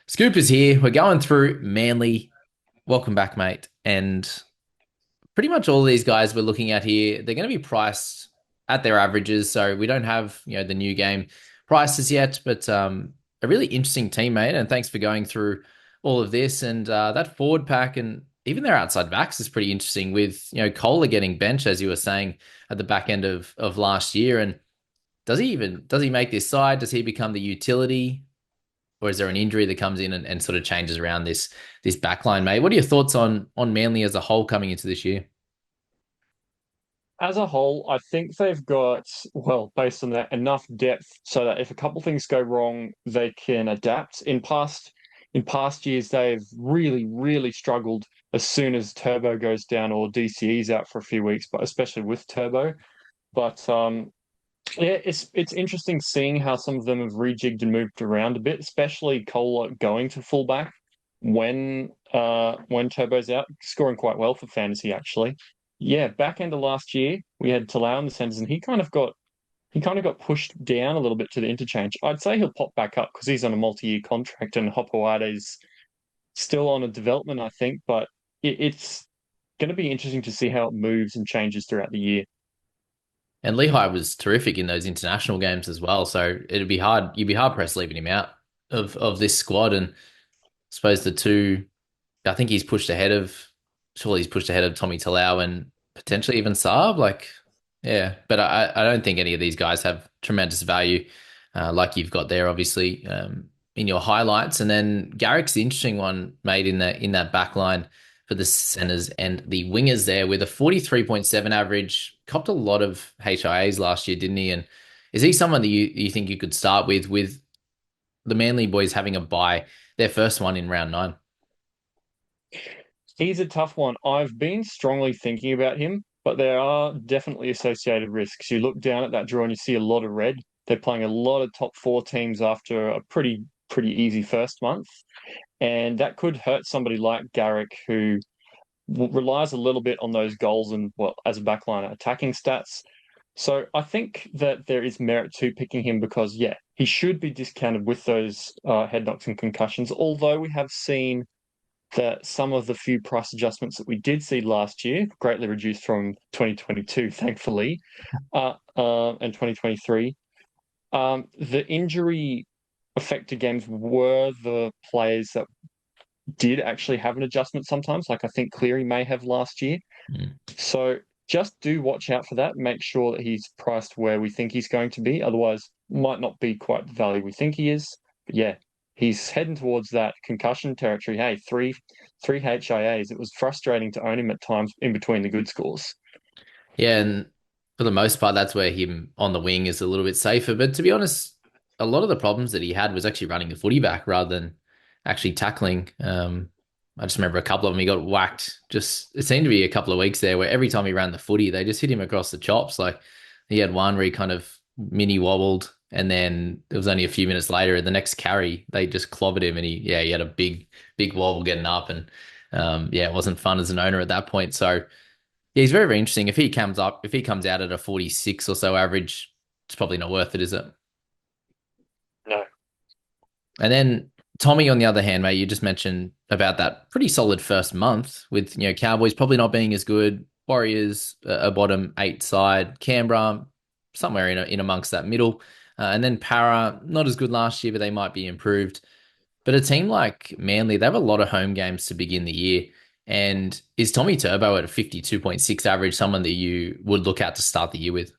Scoop is here. We're going through Manly. Welcome back, mate. And pretty much all these guys we're looking at here, they're going to be priced at their averages. So we don't have, the new game prices yet, but a really interesting team, mate. And thanks for going through all of this. And that forward pack and even their outside backs is pretty interesting with, Kohler getting benched, as you were saying, at the back end of last year. And does he make this side? Does he become the utility? Or is there an injury that comes in and sort of changes around this back line, mate? What are your thoughts on Manly as a whole coming into this year? As a whole, I think they've got, well, based on that, enough depth so that if a couple things go wrong, they can adapt. In past years, they've really, really struggled as soon as Turbo goes down or DCE's out for a few weeks, but especially with Turbo. But yeah, it's interesting seeing how some of them have rejigged and moved around a bit, especially Cola going to fullback when Turbo's out, scoring quite well for fantasy actually. Yeah, back end of last year we had Talau in the centres, and he kind of got pushed down a little bit to the interchange. I'd say he'll pop back up because he's on a multi-year contract, and Hopoate's still on a development, I think, but it's going to be interesting to see how it moves and changes throughout the year. And Lehigh was terrific in those international games as well. So it'd be hard. You'd be hard pressed leaving him out of this squad. And I suppose the two, I think he's pushed ahead of, surely he's pushed ahead of Tommy Talau and potentially even Saab. Like, yeah, but I don't think any of these guys have tremendous value, like you've got there, obviously, in your highlights. And then Garrick's the interesting one made in that back line for the centers and the wingers there with a 43.7 average. Copped a lot of HIAs last year, didn't he? And is he someone that you think you could start with the Manly boys having a bye, their first one in round 9? He's a tough one. I've been strongly thinking about him, but there are definitely associated risks. You look down at that draw and you see a lot of red. They're playing a lot of top four teams after a pretty easy first month, and that could hurt somebody like Garrick, who relies a little bit on those goals and, well, as a backline attacking stats. So I think that there is merit to picking him because, yeah, he should be discounted with those head knocks and concussions. Although we have seen that some of the few price adjustments that we did see last year, greatly reduced from 2022, thankfully, and 2023, the injury affected games were the players that did actually have an adjustment sometimes, like I think Cleary may have last year. Mm. So just do watch out for that. Make sure that he's priced where we think he's going to be. Otherwise, might not be quite the value we think he is. But yeah, he's heading towards that concussion territory. Hey, three HIAs. It was frustrating to own him at times in between the good scores. Yeah, and for the most part, that's where him on the wing is a little bit safer. But to be honest, a lot of the problems that he had was actually running the footy back rather than actually tackling. I just remember a couple of them he got whacked. Just it seemed to be a couple of weeks there where every time he ran the footy, they just hit him across the chops. Like he had one where he kind of mini wobbled, and then it was only a few minutes later, the next carry they just clobbered him, and he had a big wobble getting up, and yeah, it wasn't fun as an owner at that point. So. Yeah, he's very, very interesting. If he comes out at a 46 or so average, it's probably not worth it, is it? No. And then Tommy, on the other hand, mate, you just mentioned about that pretty solid first month with, Cowboys probably not being as good, Warriors a bottom 8 side, Canberra somewhere in amongst that middle, and then Para not as good last year, but they might be improved. But a team like Manly, they have a lot of home games to begin the year. And is Tommy Turbo at a 52.6 average someone that you would look at to start the year with?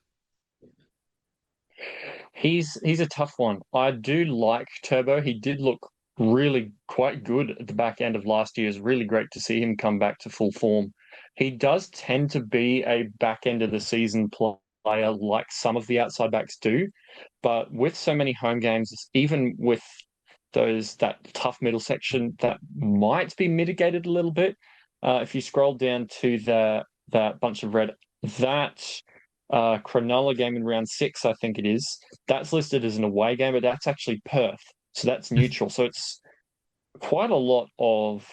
He's a tough one. I do like Turbo. He did look really quite good at the back end of last year. It's really great to see him come back to full form. He does tend to be a back end of the season player like some of the outside backs do, but with so many home games, even with those that tough middle section, that might be mitigated a little bit. If you scroll down to that bunch of red, that Cronulla game in round six, I think it is, that's listed as an away game, but that's actually Perth. So that's neutral. So it's quite a lot of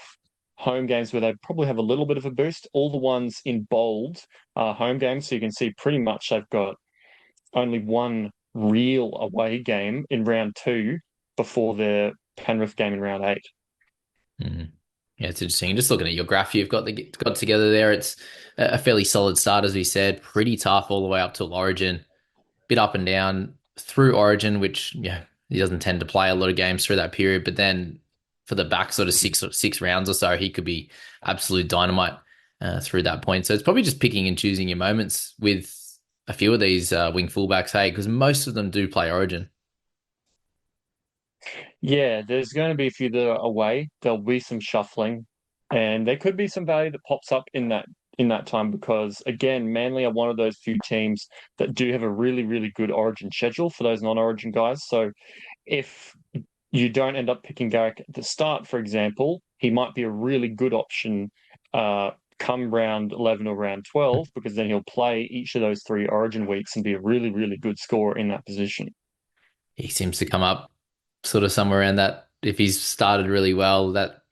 home games where they probably have a little bit of a boost. All the ones in bold are home games. So you can see pretty much they've got only one real away game in round two before their Penrith game in round 8. Mm. Yeah, it's interesting. Just looking at your graph you've got together there, it's a fairly solid start, as we said. Pretty tough all the way up to Origin. Bit up and down through Origin, which yeah, he doesn't tend to play a lot of games through that period. But then for the back sort of six rounds or so, he could be absolute dynamite through that point. So it's probably just picking and choosing your moments with a few of these wing fullbacks, hey, because most of them do play Origin. Yeah, there's going to be a few that are away. There'll be some shuffling, and there could be some value that pops up in that time because again, Manly are one of those few teams that do have a really, really good Origin schedule for those non-Origin guys. So if you don't end up picking Garrick at the start, for example, he might be a really good option come round 11 or round 12 because then he'll play each of those three Origin weeks and be a really, really good scorer in that position. He seems to come up sort of somewhere around that. If he's started really well, that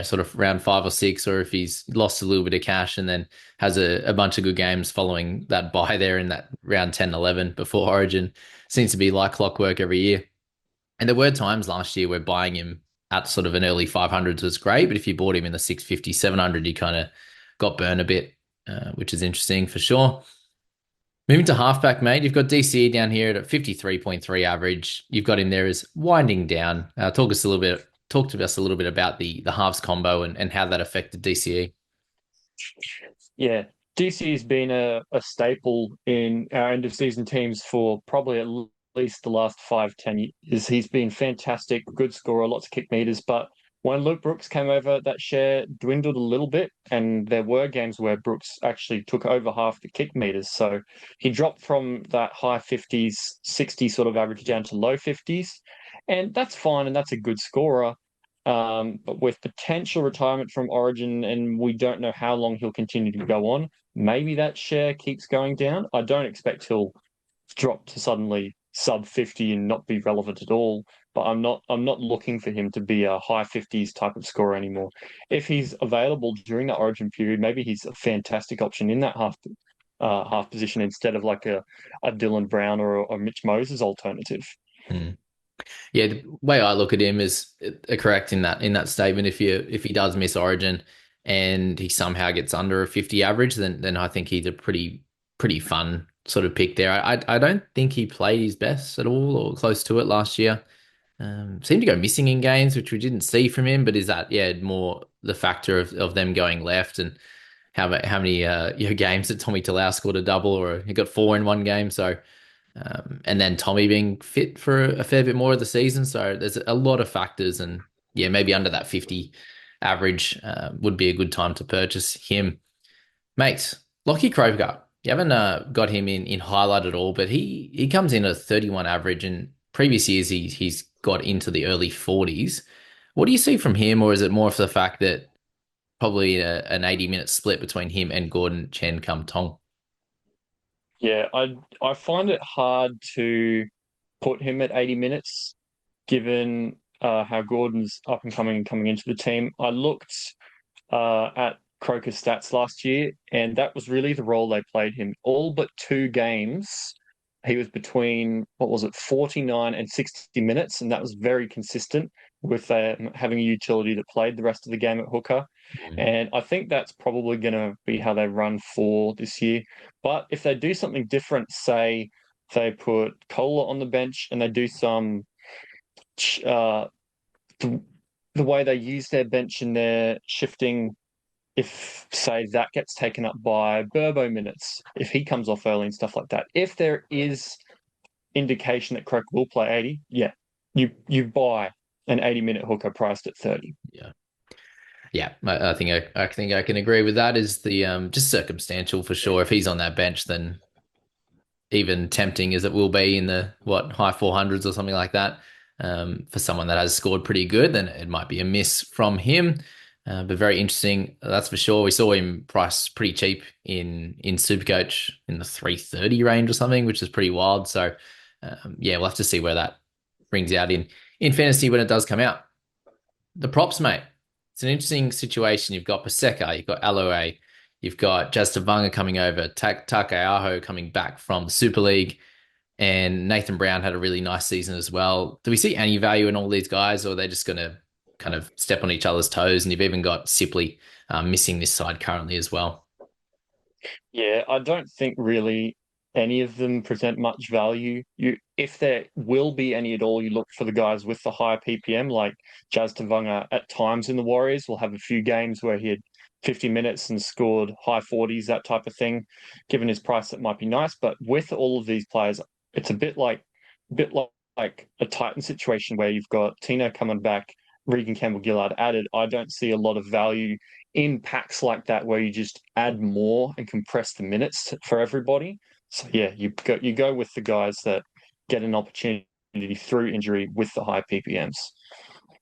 sort of round 5 or 6, or if he's lost a little bit of cash and then has a bunch of good games following that buy there in that round 10, 11 before Origin, seems to be like clockwork every year. And there were times last year where buying him at sort of an early 500s was great, but if you bought him in the 650, 700, you kind of got burned a bit, which is interesting for sure. Moving to halfback, mate, you've got DCE down here at a 53.3 average. You've got him there as winding down. Talk to us a little bit about the halves combo and how that affected DCE. Yeah, DC has been a staple in our end of season teams for probably at least the last 5, 10 years. He's been fantastic, good scorer, lots of kick meters. But when Luke Brooks came over, that share dwindled a little bit, and there were games where Brooks actually took over half the kick meters. So he dropped from that high 50s, 60 sort of average down to low 50s. And that's fine, and that's a good scorer. But with potential retirement from Origin, and we don't know how long he'll continue to go on, maybe that share keeps going down. I don't expect he'll drop to suddenly sub 50 and not be relevant at all. But I'm not looking for him to be a high 50s type of scorer anymore. If he's available during that Origin period, maybe he's a fantastic option in that half position instead of like a Dylan Brown or a Mitch Moses alternative. Hmm. Yeah, the way I look at him is correct in that statement. If he does miss Origin and he somehow gets under a 50 average, then I think he's a pretty fun sort of pick there. I don't think he played his best at all or close to it last year. Seemed to go missing in games, which we didn't see from him. But is that more the factor of them going left and how many games that Tommy Talau scored a double or he got four in one game? So and then Tommy being fit for a fair bit more of the season. So there's a lot of factors, and yeah, maybe under that 50 average would be a good time to purchase him. Mate, Lockie Croker, you haven't got him in highlight at all, but he comes in at a 31 average, and previous years he's got into the early 40s. What do you see from him, or is it more for the fact that probably an 80-minute split between him and Gordon Chen come Tong? Yeah, I find it hard to put him at 80 minutes, given how Gordon's up and coming into the team. I looked at Croker's stats last year, and that was really the role they played him. All but 2 games, he was between, what was it, 49 and 60 minutes, and that was very consistent with having a utility that played the rest of the game at hooker. Mm. And I think that's probably going to be how they run for this year. But if they do something different, say they put Kohler on the bench and they do some uh, the, the way they use their bench and their shifting, if say that gets taken up by Burbo minutes, if he comes off early and stuff like that, if there is indication that Croker will play 80, yeah, you buy an 80-minute hooker priced at 30. Yeah. Yeah, I think I can agree with that. Is the just circumstantial for sure. If he's on that bench, then even tempting as it will be in the high 400s or something like that, for someone that has scored pretty good, then it might be a miss from him. But very interesting, that's for sure. We saw him priced pretty cheap in Supercoach in the 330 range or something, which is pretty wild. So yeah, we'll have to see where that brings out in fantasy when it does come out. The props, mate. It's an interesting situation. You've got Paseka, you've got Aloe, you've got Jazz Tavanga coming over, Takeaho coming back from the Super League. And Nathan Brown had a really nice season as well. Do we see any value in all these guys, or are they just going to kind of step on each other's toes? And you've even got Sipley missing this side currently as well. Yeah, I don't think really any of them present much value. If there will be any at all, you look for the guys with the higher PPM, like Jazz Tavanga at times in the Warriors will have a few games where he had 50 minutes and scored high 40s, that type of thing. Given his price, that might be nice. But with all of these players, it's a bit like a Titan situation where you've got Tina coming back, Regan Campbell Gillard added. I don't see a lot of value in packs like that where you just add more and compress the minutes for everybody. So yeah, you go with the guys that get an opportunity through injury with the high PPMs.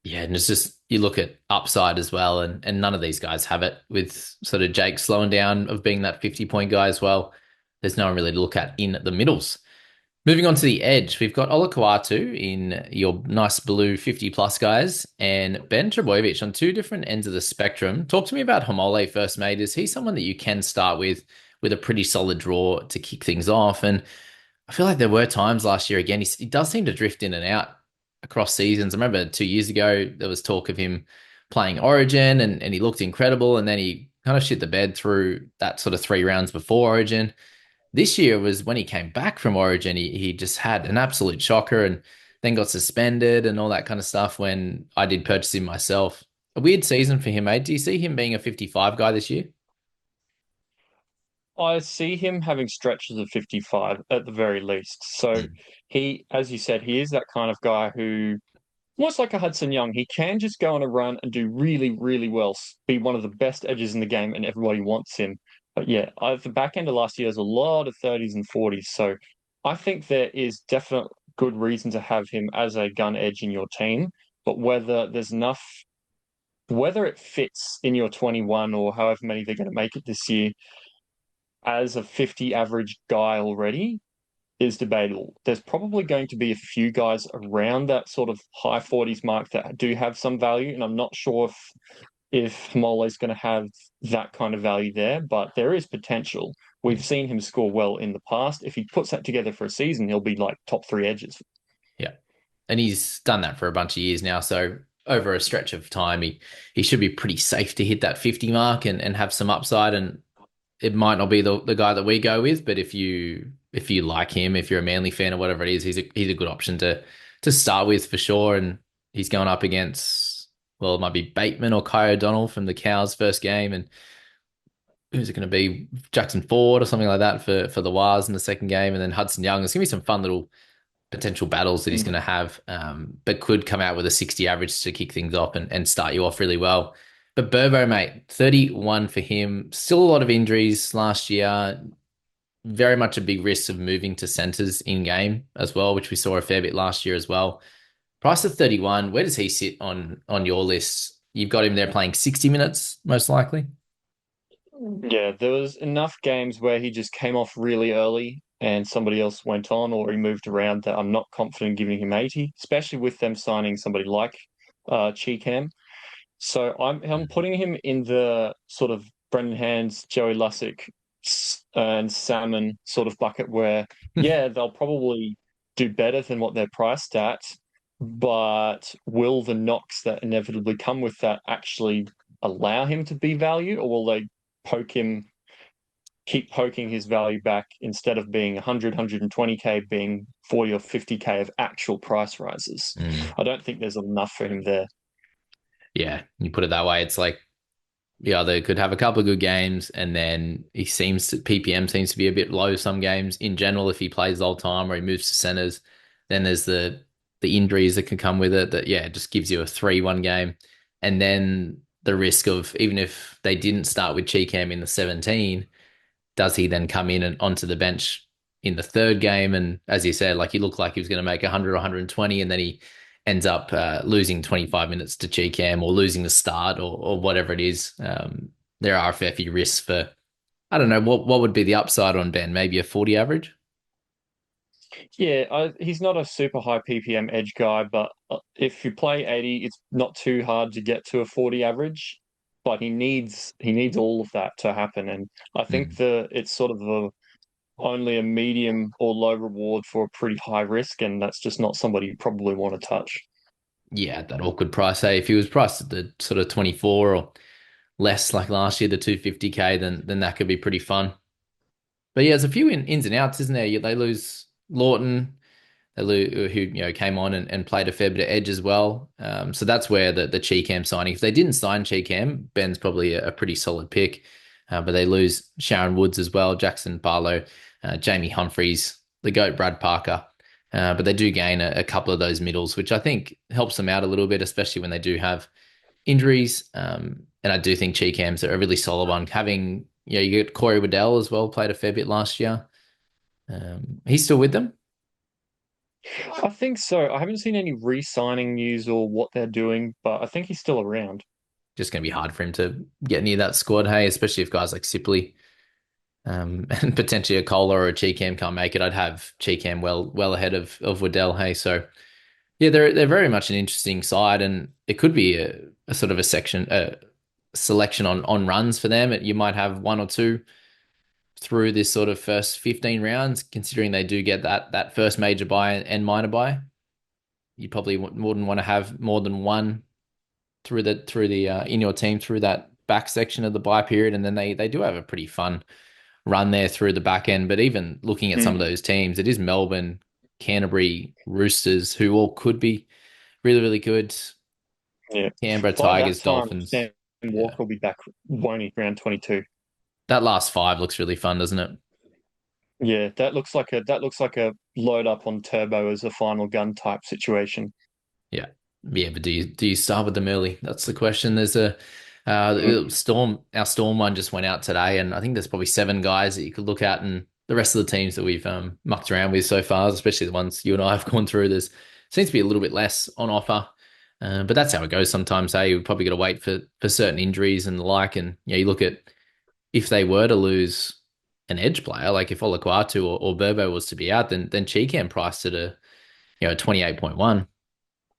Yeah, and it's just you look at upside as well, and none of these guys have it. With sort of Jake slowing down of being that 50-point guy as well, there's no one really to look at in the middles. Moving on to the edge, we've got Olakau'atu in your nice blue 50 plus guys and Ben Trebojevic on two different ends of the spectrum. Talk to me about Homole first, mate. Is he someone that you can start with a pretty solid draw to kick things off? And I feel like there were times last year, again, he does seem to drift in and out across seasons. I remember 2 years ago, there was talk of him playing Origin and he looked incredible. And then he kind of shit the bed through that sort of 3 rounds before Origin. This year was when he came back from Origin, he just had an absolute shocker and then got suspended and all that kind of stuff when I did purchase him myself. A weird season for him, mate. Do you see him being a 55 guy this year? I see him having stretches of 55 at the very least. So Mm. he, as you said, he is that kind of guy who almost like a Hudson Young. He can just go on a run and do really, really well, be one of the best edges in the game, and everybody wants him. But yeah, at the back end of last year, there's a lot of 30s and 40s. So I think there is definite good reason to have him as a gun edge in your team. But whether it fits in your 21 or however many they're going to make it this year as a 50 average guy already, is debatable. There's probably going to be a few guys around that sort of high 40s mark that do have some value, and I'm not sure if Mole is going to have that kind of value there, but there is potential. We've seen him score well in the past. If he puts that together for a season, he'll be like top three edges. Yeah. And he's done that for a bunch of years now. So over a stretch of time, he should be pretty safe to hit that 50 mark and have some upside. And it might not be the guy that we go with, but if you like him, if you're a Manly fan or whatever it is, he's a good option to start with for sure. And he's going up against, well, it might be Bateman or Kai O'Donnell from the Cows first game, and who's it going to be? Jackson Ford or something like that for the Wars in the second game, and then Hudson Young. There's going to be some fun little potential battles that he's going to Mm. have, but could come out with a 60 average to kick things off and start you off really well. But Burbo, mate, 31 for him. Still a lot of injuries last year. Very much a big risk of moving to centres in game as well, which we saw a fair bit last year as well. Price of 31, where does he sit on your list? You've got him there playing 60 minutes, most likely. Yeah, there was enough games where he just came off really early and somebody else went on or he moved around that I'm not confident giving him 80, especially with them signing somebody like Cheekham. So I'm Mm. putting him in the sort of Brendan Hands, Joey Lussick, and Salmon sort of bucket where, yeah, they'll probably do better than what they're priced at, but will the knocks that inevitably come with that actually allow him to be value, or will they poke him, keep poking his value back instead of being 100, 120K, being 40 or 50K of actual price rises? Mm. I don't think there's enough for him there. Yeah, you put it that way. It's like yeah, they could have a couple of good games, and then PPM seems to be a bit low some games in general if he plays the whole time or he moves to centers. Then there's the injuries that can come with it. That yeah, it just gives you a 3-1 game, and then the risk of even if they didn't start with Cheekham in the 17, does he then come in and onto the bench in the third game? And as you said, like he looked like he was going to make 100 or 120, and then he ends up losing 25 minutes to Cheekham or losing the start or whatever it is. There are a fair few risks for, I don't know, what would be the upside on Ben? Maybe a 40 average? Yeah, he's not a super high PPM edge guy, but if you play 80, it's not too hard to get to a 40 average. But he needs all of that to happen, and I think Mm. the it's sort of only a medium or low reward for a pretty high risk, and that's just not somebody you probably want to touch. Yeah, that awkward price. Hey, if he was priced at the sort of 24 or less like last year, the 250K, then that could be pretty fun. But yeah, there's a few ins and outs, isn't there? They lose Lawton, who came on and played a fair bit of edge as well. So that's where the Cheekham signing. If they didn't sign Cheekham, Ben's probably a pretty solid pick. But they lose Sharon Woods as well, Jackson Barlow, Jamie Humphreys, the GOAT Brad Parker. But they do gain a couple of those middles, which I think helps them out a little bit, especially when they do have injuries. And I do think Cheekham's a really solid one. Having, you get Corey Waddell as well, played a fair bit last year. He's still with them. I think so. I haven't seen any re-signing news or what they're doing, but I think he's still around. Just going to be hard for him to get near that squad, hey, especially if guys like Sipley and potentially a Kohler or a Cheekham can't make it. I'd have Cheekham well ahead of Waddell, hey. So yeah, they're very much an interesting side, and it could be a sort of a selection on runs for them. You might have one or two through this sort of first 15 rounds, considering they do get that first major buy and minor buy. You probably wouldn't want to have more than one through the in your team through that back section of the buy period, and then they do have a pretty fun run there through the back end. But even looking at some of Mm, those teams, it is Melbourne, Canterbury, Roosters, who all could be really good. yeah. Canberra, By that Tigers, time, Dolphins. Sam Yeah, Walker will be back, won't he, round 22? that last five looks really fun, doesn't it? Yeah, that looks like a load up on turbo as a final gun type situation. Yeah, yeah. But do you start with them early? That's the question. There's a Mm. storm. Our storm one just went out today, and I think there's probably seven guys that you could look at, and the rest of the teams that we've mucked around with so far, especially the ones you and I have gone through. There's seems to be a little bit less on offer, but that's how it goes sometimes. Hey, we've probably got to wait for certain injuries and the like, and you look at if they were to lose an edge player, like if Olaquatu or Burbo was to be out, then Cheekham priced at a 28.1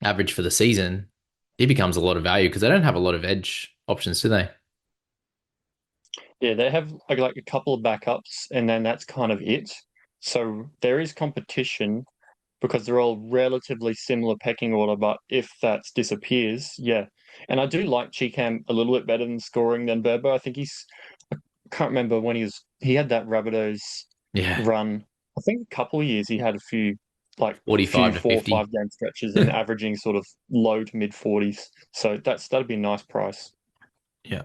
average for the season, it becomes a lot of value because they don't have a lot of edge options, do they? Yeah, they have like a couple of backups, and then that's kind of it. So there is competition because they're all relatively similar pecking order. But if that disappears, yeah. And I do like Cheekham a little bit better than scoring than Burbo. I think I can't remember when he had that Rabbitohs Yeah, run. I think a couple of years he had a few like few 45 to 4 or 5 50. game stretches and averaging sort of low to mid 40s. So that'd be a nice price. Yeah.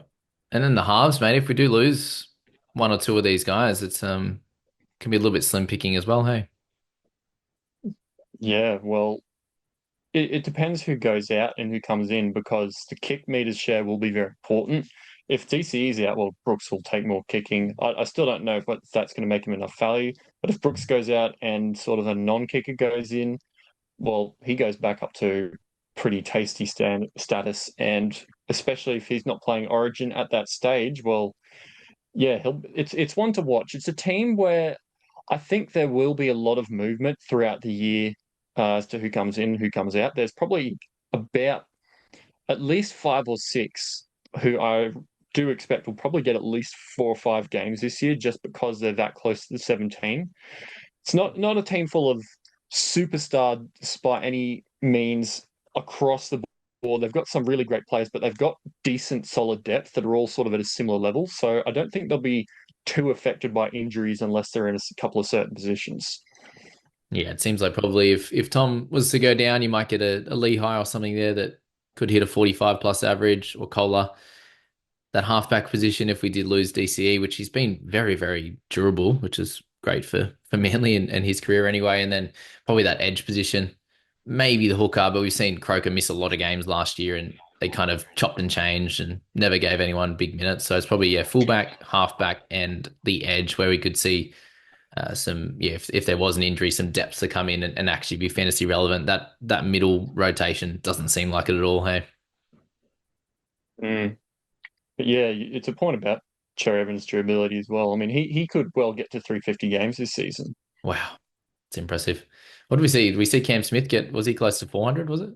And then the halves, mate, if we do lose one or two of these guys, it's can be a little bit slim picking as well, hey? Yeah, well, it depends who goes out and who comes in because the kick meters share will be very important. If DCE is out, well, Brooks will take more kicking. I still don't know if that's going to make him enough value. But if Brooks goes out and sort of a non-kicker goes in, well, he goes back up to pretty tasty status. And especially if he's not playing Origin at that stage, well, yeah, it's one to watch. It's a team where I think there will be a lot of movement throughout the year as to who comes in, who comes out. There's probably about at least five or six who I do expect will probably get at least 4 or 5 games this year just because they're that close to the 17. It's not a team full of superstars by any means across the board. They've got some really great players, but they've got decent, solid depth that are all sort of at a similar level. So I don't think they'll be too affected by injuries unless they're in a couple of certain positions. Yeah, it seems like probably if Tom was to go down, you might get a Lehigh or something there that could hit a 45 plus average, or Kohler. That halfback position if we did lose DCE, which he's been very durable, which is great for Manly and his career anyway. And then probably that edge position, maybe the hooker, but we've seen Croker miss a lot of games last year and they kind of chopped and changed and never gave anyone big minutes. So it's probably, yeah, fullback, halfback, and the edge where we could see some, yeah, if there was an injury, some depth to come in and actually be fantasy relevant. That middle rotation doesn't seem like it at all, hey? Mm. But yeah, it's a point about Cherry Evans' durability as well. I mean, he could well get to 350 games this season. Wow. It's impressive. What did we see? Did we see Cam Smith was he close to 400, was it?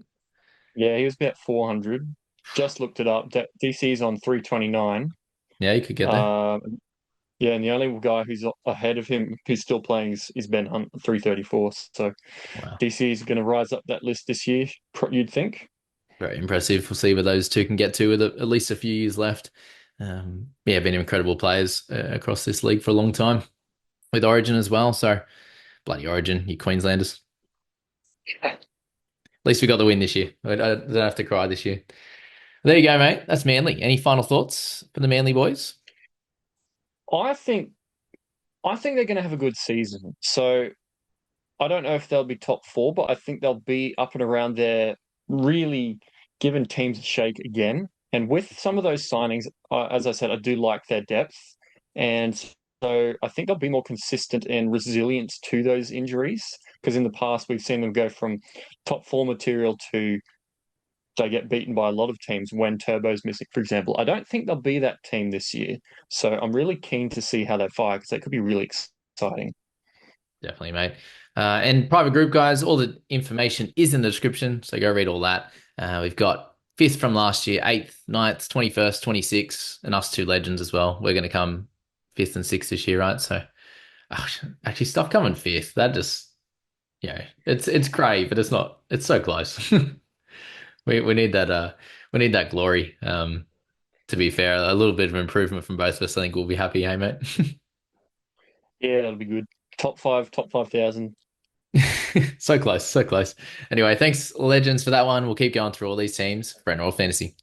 Yeah, he was about 400. Just looked it up. DC's on 329. Yeah, you could get there. Uh, Yeah, and the only guy who's ahead of him who's still playing is Ben Hunt, 334. So Wow. DC is going to rise up that list this year, you'd think. Very impressive. We'll see where those two can get to with at least a few years left. Yeah, been incredible players across this league for a long time with Origin as well. So bloody Origin, you Queenslanders. At least we got the win this year. I don't have to cry this year. There you go, mate. That's Manly. Any final thoughts for the Manly boys? I think I think they're going to have a good season. So I don't know if they'll be top four, but I think they'll be up and around there, really giving teams a shake again. And with some of those signings, as I said, I do like their depth. And so I think they'll be more consistent and resilient to those injuries. Because in the past, we've seen them go from top four material to they get beaten by a lot of teams when Turbo's missing, for example. I don't think they'll be that team this year. So I'm really keen to see how they fire because that could be really exciting. Definitely, mate. And private group guys, all the information is in the description, so go read all that. We've got fifth from last year, eighth, ninth, 21st, 26th, and us two legends as well. We're going to come fifth and sixth this year, right? So oh, actually, stuff coming fifth. That just, it's great, but it's not. It's so close. We need that. We need that glory. To be fair, a little bit of improvement from both of us. I think we'll be happy, hey, mate. Yeah, that'll be good. Top 5,000. So close, so close. Anyway, thanks, legends, for that one. We'll keep going through all these teams for NRL Fantasy.